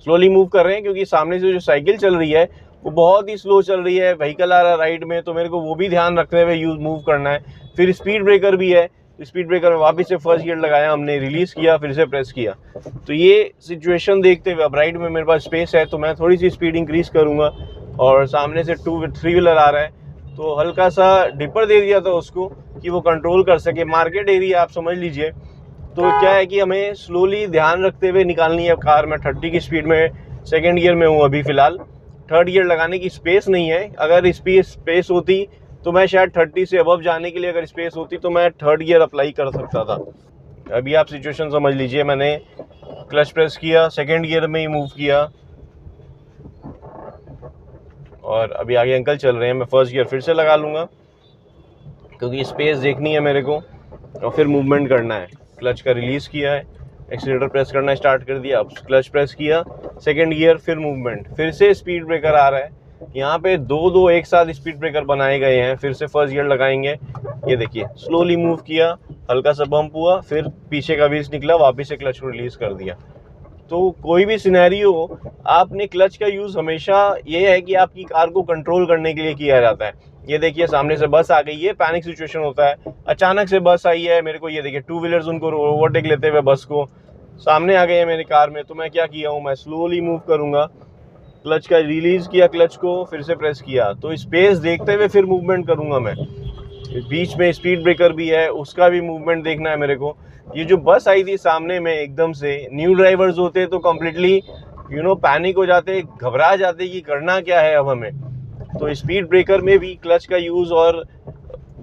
Slowly move कर रहे हैं क्योंकि सामने से जो साइकिल चल रही है वो बहुत ही स्लो चल रही है, व्हीकल आ रहा है राइट में, तो मेरे को वो भी ध्यान रखते हुए मूव करना है। फिर स्पीड ब्रेकर भी है, स्पीड ब्रेकर में वापस से फर्स्ट गियर लगाया हमने, रिलीज़ किया, फिर से प्रेस किया। तो ये सिचुएशन देखते हुए अब राइट में मेरे पास स्पेस है तो मैं थोड़ी सी स्पीड इंक्रीज़ करूँगा, और सामने से 3 व्हीलर आ रहा है तो हल्का सा डिपर दे दिया था उसको कि वो कंट्रोल कर सके। मार्केट एरिया आप समझ लीजिए, तो क्या है कि हमें स्लोली ध्यान रखते हुए निकालनी है कार। मैं 30 की स्पीड में सेकेंड गियर में हूँ अभी फ़िलहाल, थर्ड गियर लगाने की स्पेस नहीं है। अगर स्पेस होती तो मैं शायद 30 से अबव जाने के लिए अगर स्पेस होती तो मैं थर्ड गियर अप्लाई कर सकता था। अभी आप सिचुएशन समझ लीजिए, मैंने क्लच प्रेस किया, सेकेंड गियर में ही मूव किया, और अभी आगे अंकल चल रहे हैं, मैं फर्स्ट गियर फिर से लगा लूँगा क्योंकि स्पेस देखनी है मेरे को, और फिर मूवमेंट करना है। क्लच का रिलीज़ किया है, एक्सीलरेटर प्रेस करना स्टार्ट कर दिया, अब क्लच प्रेस किया, सेकेंड गियर, फिर मूवमेंट, फिर से स्पीड ब्रेकर आ रहा है। यहाँ पे दो एक साथ स्पीड ब्रेकर बनाए गए हैं। फिर से फर्स्ट गियर लगाएंगे, ये देखिए स्लोली मूव किया, हल्का सा बम्प हुआ, फिर पीछे का व्हील्स निकला, वापस से क्लच को रिलीज़ कर दिया। तो कोई भी सिनेरियो, आपने क्लच का यूज़ हमेशा ये है कि आपकी कार को कंट्रोल करने के लिए किया जाता है। ये देखिए सामने से बस आ गई है, पैनिक सिचुएशन होता है, अचानक से बस आई है मेरे को, ये देखिए 2 व्हीलर्स उनको ओवरटेक लेते हुए बस को सामने आ गए हैं मेरी कार में। तो मैं क्या किया हूँ, मैं स्लोली मूव करूँगा, क्लच का रिलीज़ किया, क्लच को फिर से प्रेस किया, तो स्पेस देखते हुए फिर मूवमेंट करूँगा मैं। बीच में स्पीड ब्रेकर भी है, उसका भी मूवमेंट देखना है मेरे को। ये जो बस आई थी सामने में एकदम से, न्यू ड्राइवर्स होते तो कम्प्लीटली पैनिक हो जाते, घबरा जाते कि करना क्या है अब हमें। तो स्पीड ब्रेकर में भी क्लच का यूज़ और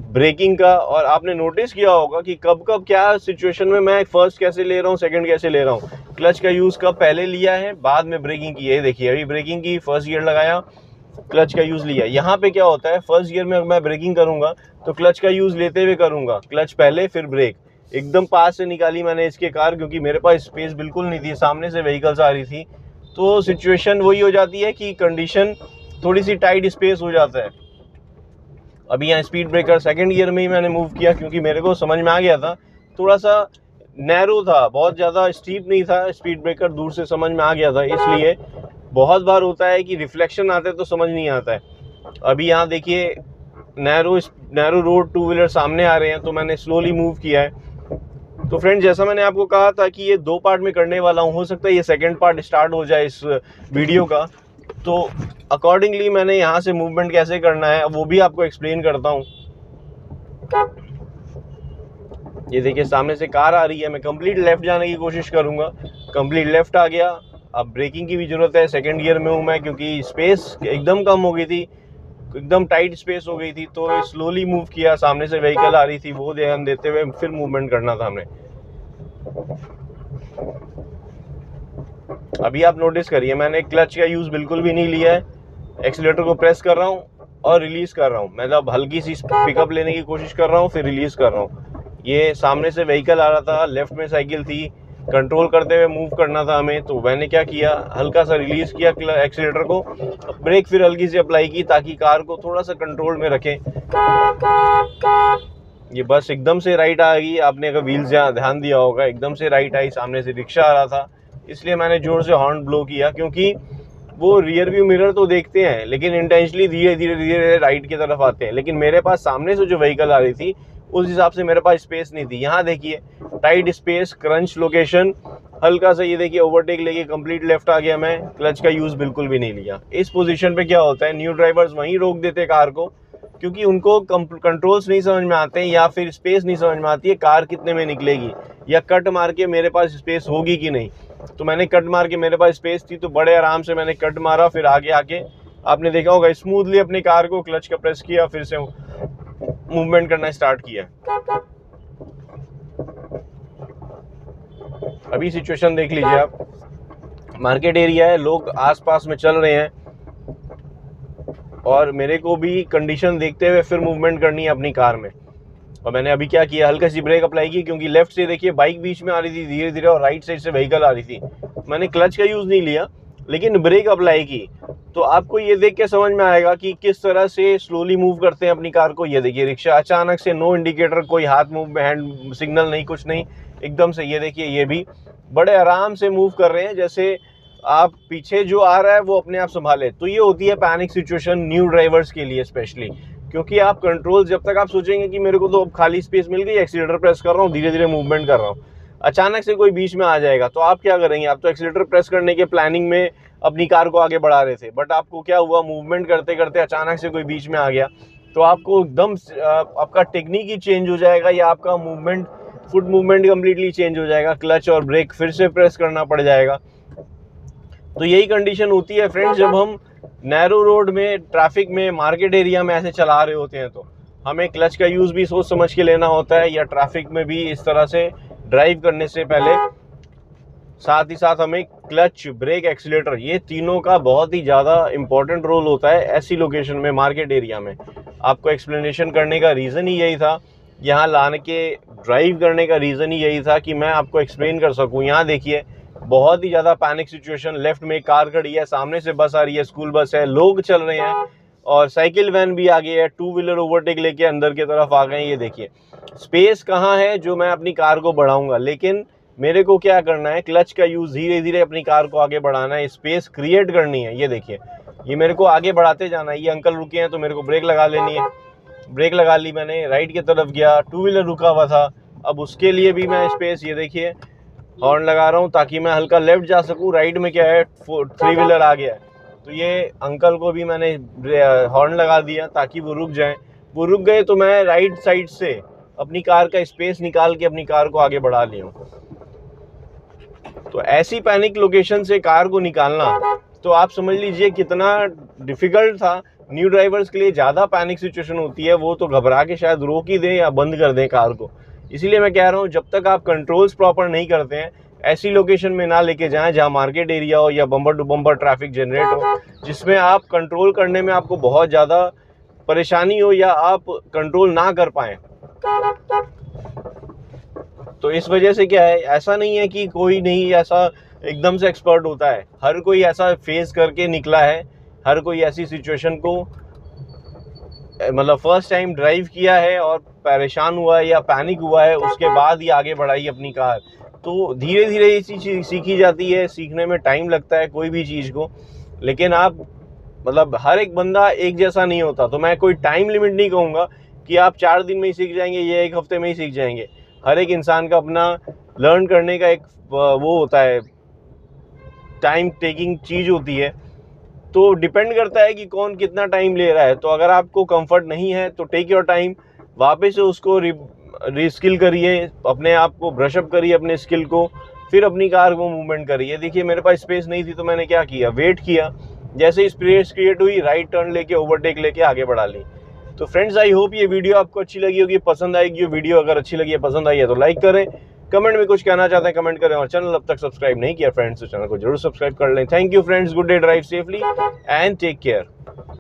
ब्रेकिंग का, और आपने नोटिस किया होगा कि कब कब क्या सिचुएशन में मैं फर्स्ट कैसे ले रहा हूँ, सेकंड कैसे ले रहा हूँ, क्लच का यूज़ कब पहले लिया है, बाद में ब्रेकिंग की है। देखिए अभी ब्रेकिंग की, फर्स्ट गियर लगाया, क्लच का यूज़ लिया। यहाँ पे क्या होता है, फर्स्ट गियर में मैं ब्रेकिंग करूँगा तो क्लच का यूज़ लेते हुए करूँगा, क्लच पहले फिर ब्रेक। एकदम पास से निकाली मैंने इसके कार, क्योंकि मेरे पास स्पेस बिल्कुल नहीं थी, सामने से व्हीकल्स आ रही थी, तो सिचुएशन वही हो जाती है कि कंडीशन थोड़ी सी टाइट स्पेस हो जाता है। अभी यहाँ स्पीड ब्रेकर सेकंड गियर में ही मैंने मूव किया क्योंकि मेरे को समझ में आ गया था, थोड़ा सा नैरो था, बहुत ज़्यादा स्टीप नहीं था स्पीड ब्रेकर, दूर से समझ में आ गया था। इसलिए बहुत बार होता है कि रिफ्लेक्शन आते तो समझ नहीं आता है। अभी यहाँ देखिए नैरो रोड, 2 व्हीलर सामने आ रहे हैं, तो मैंने स्लोली मूव किया है। तो फ्रेंड, जैसा मैंने आपको कहा था कि ये 2 पार्ट में करने वाला हूँ, हो सकता है ये सेकंड पार्ट स्टार्ट हो जाए इस वीडियो का, तो अकॉर्डिंगली मैंने यहाँ से मूवमेंट कैसे करना है वो भी आपको एक्सप्लेन करता हूँ। ये देखिए सामने से कार आ रही है, मैं कंप्लीट लेफ्ट जाने की कोशिश करूँगा, कंप्लीट लेफ्ट आ गया। अब ब्रेकिंग की भी ज़रूरत है, सेकंड गियर में हूँ मैं क्योंकि स्पेस एकदम कम हो गई थी, एकदम टाइट स्पेस हो गई थी, तो स्लोली मूव किया। सामने से व्हीकल आ रही थी, वो ध्यान देते हुए फिर मूवमेंट करना था हमें। अभी आप नोटिस करिए, मैंने क्लच का यूज़ बिल्कुल भी नहीं लिया है, एक्सीलरेटर को प्रेस कर रहा हूँ और रिलीज़ कर रहा हूँ, मतलब हल्की सी पिकअप लेने की कोशिश कर रहा हूँ, फिर रिलीज़ कर रहा हूँ। ये सामने से व्हीकल आ रहा था, लेफ्ट में साइकिल थी, कंट्रोल करते हुए मूव करना था हमें, तो मैंने क्या किया, हल्का सा रिलीज़ किया एक्सीलरेटर को, ब्रेक फिर हल्की सी अप्लाई की ताकि कार को थोड़ा सा कंट्रोल में रखें। ये बस एकदम से राइट आ गई, आपने अगर व्हील्स ध्यान दिया होगा, एकदम से राइट आई, सामने से रिक्शा आ रहा था, इसलिए मैंने जोर से हॉर्न ब्लो किया, क्योंकि वो रियर व्यू मिरर तो देखते हैं लेकिन इंटेंशनली धीरे धीरे राइट की तरफ आते हैं। लेकिन मेरे पास सामने से जो व्हीकल आ रही थी उस हिसाब से मेरे पास स्पेस नहीं थी। यहाँ देखिए टाइट स्पेस, क्रंच लोकेशन, हल्का सा ये देखिए ओवरटेक लेके कंप्लीट लेफ्ट आ गया मैं, क्लच का यूज़ बिल्कुल भी नहीं लिया। इस पोजीशन पे क्या होता है, न्यू ड्राइवर्स वहीं रोक देते कार को, क्योंकि उनको कंट्रोल्स नहीं समझ में आते हैं या फिर स्पेस नहीं समझ में आती है कार कितने में निकलेगी, या कट मार के मेरे पास स्पेस होगी कि नहीं। तो मैंने कट मार के, मेरे पास स्पेस थी तो बड़े आराम से मैंने कट मारा, फिर आगे आके आपने देखा होगा स्मूथली अपनी कार को क्लच का प्रेस किया, फिर से मूवमेंट करना स्टार्ट किया। अभी सिचुएशन देख लीजिए आप, मार्केट एरिया है, लोग आसपास में चल रहे हैं और मेरे को भी कंडीशन देखते हुए फिर मूवमेंट करनी है अपनी कार में। और मैंने अभी क्या किया, हल्का सी ब्रेक अप्लाई की, क्योंकि लेफ्ट से देखिए बाइक बीच में आ रही थी धीरे धीरे और राइट साइड से व्हीकल आ रही थी। मैंने क्लच का यूज़ नहीं लिया लेकिन ब्रेक अप्लाई की। तो आपको ये देख के समझ में आएगा कि किस तरह से स्लोली मूव करते हैं अपनी कार को। ये देखिए रिक्शा अचानक से, नो इंडिकेटर, कोई हाथ मूव, हैंड सिग्नल नहीं, कुछ नहीं, एकदम से ये देखिए ये भी बड़े आराम से मूव कर रहे हैं, जैसे आप पीछे जो आ रहा है वो अपने आप संभाले। तो ये होती है पैनिक सिचुएशन न्यू ड्राइवर्स के लिए स्पेशली, क्योंकि आप कंट्रोल जब तक आप सोचेंगे कि मेरे को तो अब खाली स्पेस मिल गई, एक्सीलरेटर प्रेस कर रहा हूँ, धीरे धीरे मूवमेंट कर रहा हूँ, अचानक से कोई बीच में आ जाएगा तो आप क्या करेंगे? आप तो एक्सीलरेटर प्रेस करने के प्लानिंग में अपनी कार को आगे बढ़ा रहे थे, बट आपको क्या हुआ, मूवमेंट करते करते अचानक से कोई बीच में आ गया, तो आपको एकदम आपका टेक्निक ही चेंज हो जाएगा, या आपका movement, foot movement completely change हो जाएगा, क्लच और ब्रेक फिर से प्रेस करना पड़ जाएगा। तो यही कंडीशन होती है फ्रेंड्स, जब हम नैरो रोड में, ट्रैफिक में, मार्केट एरिया में ऐसे चला रहे होते हैं, तो हमें क्लच का यूज़ भी सोच समझ के लेना होता है, या ट्रैफिक में भी इस तरह से ड्राइव करने से पहले साथ ही साथ हमें क्लच, ब्रेक, एक्सीलरेटर, ये तीनों का बहुत ही ज़्यादा इंपॉर्टेंट रोल होता है ऐसी लोकेशन में, मार्केट एरिया में। आपको एक्सप्लेनेशन करने का रीज़न ही यही था, यहाँ लाने के ड्राइव करने का रीज़न ही यही था कि मैं आपको एक्सप्लेन कर सकूँ। यहाँ देखिए बहुत ही ज़्यादा पैनिक सिचुएशन, लेफ्ट में कार खड़ी है, सामने से बस आ रही है, स्कूल बस है, लोग चल रहे हैं और साइकिल वैन भी आ गई है, टू व्हीलर ओवरटेक लेके अंदर की तरफ आ गए हैं। ये देखिए स्पेस कहाँ है जो मैं अपनी कार को बढ़ाऊंगा, लेकिन मेरे को क्या करना है, क्लच का यूज़, धीरे धीरे अपनी कार को आगे बढ़ाना है, स्पेस क्रिएट करनी है। ये देखिए ये मेरे को आगे बढ़ाते जाना है। ये अंकल रुके हैं तो मेरे को ब्रेक लगा लेनी है, ब्रेक लगा ली मैंने, राइट की तरफ गया, टू व्हीलर रुका हुआ था, अब उसके लिए भी मैं स्पेस, ये देखिए हॉर्न लगा रहा हूँ ताकि मैं हल्का लेफ्ट जा सकूँ। राइट में क्या है, थ्री व्हीलर आ गया है, तो ये अंकल को भी मैंने हॉर्न लगा दिया ताकि वो रुक जाएं। वो रुक गए तो मैं राइट साइड से अपनी कार का स्पेस निकाल के अपनी कार को आगे बढ़ा लिया हूँ। तो ऐसी पैनिक लोकेशन से कार को निकालना, तो आप समझ लीजिए कितना डिफ़िकल्ट था। न्यू ड्राइवर्स के लिए ज़्यादा पैनिक सिचुएशन होती है, वो तो घबरा के शायद रोक ही दें या बंद कर दें कार को। इसीलिए मैं कह रहा हूँ जब तक आप कंट्रोल्स प्रॉपर नहीं करते हैं, ऐसी लोकेशन में ना लेके जाएं जहाँ मार्केट एरिया हो या bumper to bumper traffic generate हो, जिसमें आप कंट्रोल करने में आपको बहुत ज़्यादा परेशानी हो या आप कंट्रोल ना कर पाएँ। तो इस वजह से क्या है, ऐसा नहीं है कि कोई नहीं ऐसा एकदम से एक्सपर्ट होता है, हर कोई ऐसा फेस करके निकला है, हर कोई ऐसी सिचुएशन को मतलब फर्स्ट टाइम ड्राइव किया है और परेशान हुआ है या पैनिक हुआ है, उसके बाद ही आगे बढ़ाई अपनी कार। तो धीरे धीरे ये चीज़ सीखी जाती है, सीखने में टाइम लगता है कोई भी चीज़ को, लेकिन आप मतलब हर एक बंदा एक जैसा नहीं होता। तो मैं कोई टाइम लिमिट नहीं कहूँगा कि आप 4 दिन में ही सीख जाएंगे या 1 हफ्ते में ही सीख जाएंगे। हर एक इंसान का अपना लर्न करने का एक वो होता है, टाइम टेकिंग चीज़ होती है। तो डिपेंड करता है कि कौन कितना टाइम ले रहा है। तो अगर आपको कंफर्ट नहीं है तो टेक योर टाइम, वापस से उसको रीस्किल करिए, अपने आप को ब्रशअप करिए अपने स्किल को, फिर अपनी कार को मूवमेंट करिए। देखिए मेरे पास स्पेस नहीं थी तो मैंने क्या किया, वेट किया, जैसे स्पेस क्रिएट हुई राइट टर्न लेके ओवरटेक लेके आगे बढ़ा ली। तो फ्रेंड्स आई होप ये वीडियो आपको अच्छी लगी होगी, पसंद आएगी। वीडियो अगर अच्छी लगी है, पसंद आई है तो लाइक करें, कमेंट में कुछ कहना चाहते हैं कमेंट करें, और चैनल अब तक सब्सक्राइब नहीं किया फ्रेंड्स तो चैनल को जरूर सब्सक्राइब कर लें। Thank you friends, good day, drive safely and take care.